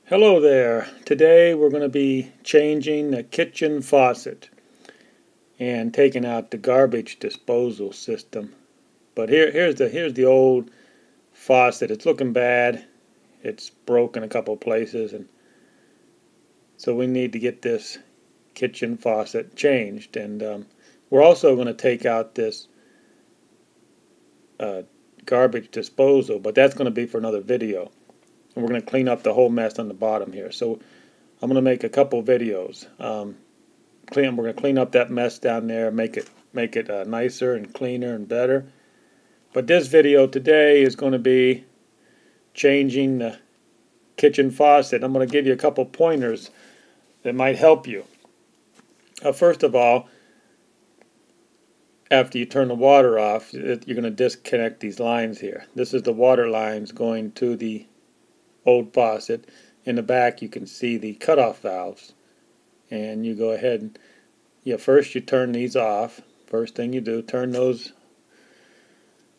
Hello there. Today we're going to be changing the kitchen faucet and taking out the garbage disposal system. But here's the old faucet. It's looking bad. It's broken a couple places, and so we need to get this kitchen faucet changed. And we're also going to take out this garbage disposal, but that's going to be for another video. And we're going to clean up the whole mess on the bottom here. So I'm going to make a couple videos. We're going to clean up that mess down there, make it nicer and cleaner and better. But this video today is going to be changing the kitchen faucet. I'm going to give you a couple pointers that might help you. First of all, after you turn the water off, you're going to disconnect these lines here. This is the water lines going to the old faucet. In the back you can see the cutoff valves, and you go ahead and first you turn these off. First thing you do, turn those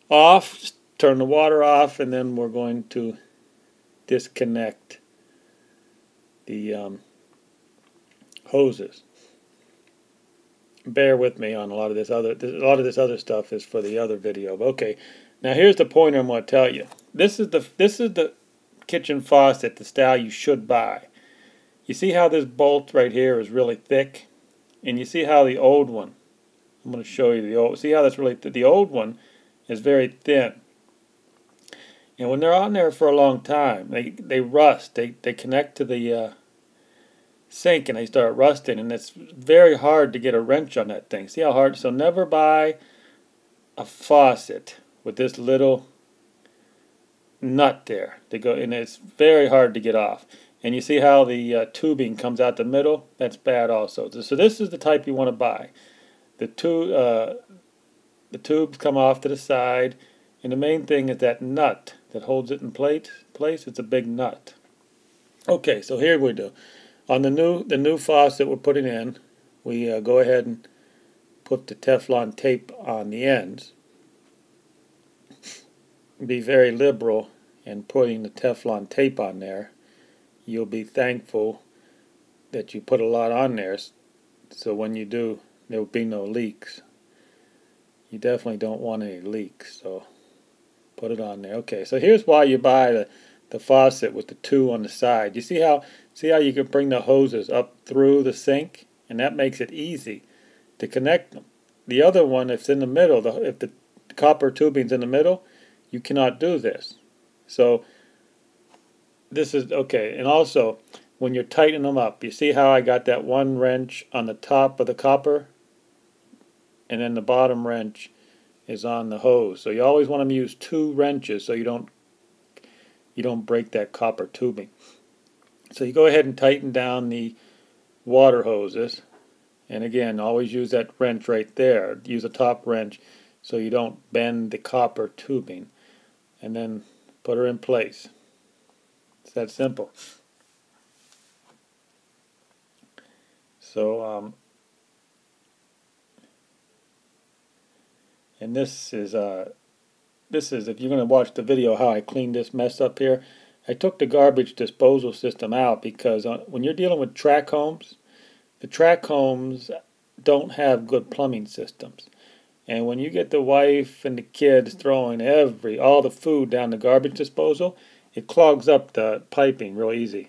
off, turn the water off, and then we're going to disconnect the hoses. Bear with me on a lot of this other stuff is for the other video. Okay, now here's the pointer I'm going to tell you. This is the kitchen faucet, the style you should buy. You see how this bolt right here is really thick, and you see how the old one, I'm going to show you the old, see how that's really the old one is very thin, and when they're on there for a long time they rust, they connect to the sink and they start rusting, and it's very hard to get a wrench on that thing. See how hard? So never buy a faucet with this little nut there to go, and it's very hard to get off. And you see how the tubing comes out the middle? That's bad also. So this is the type you want to buy. The tubes come off to the side, and the main thing is that nut that holds it in place. It's a big nut. Okay, so here we do. On the new faucet we're putting in, we go ahead and put the Teflon tape on the ends. Be very liberal in putting the Teflon tape on there. You'll be thankful that you put a lot on there, so when you do, there will be no leaks. You definitely don't want any leaks, so put it on there. Okay, so here's why you buy the faucet with the two on the side. You see how you can bring the hoses up through the sink, and that makes it easy to connect them. The other one, if it's in the middle, if the copper tubing's in the middle, you cannot do this. So this is okay. And also, when you're tightening them up, you see how I got that one wrench on the top of the copper, and then the bottom wrench is on the hose. So you always want to use two wrenches so you don't break that copper tubing. So you go ahead and tighten down the water hoses, and again, always use that wrench right there. Use a top wrench so you don't bend the copper tubing, and then put her in place. It's that simple. So and this is if you're going to watch the video how I cleaned this mess up here. I took the garbage disposal system out because when you're dealing with track homes, the track homes don't have good plumbing systems. And when you get the wife and the kids throwing all the food down the garbage disposal, it clogs up the piping real easy.